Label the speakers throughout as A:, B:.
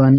A: 1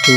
A: 2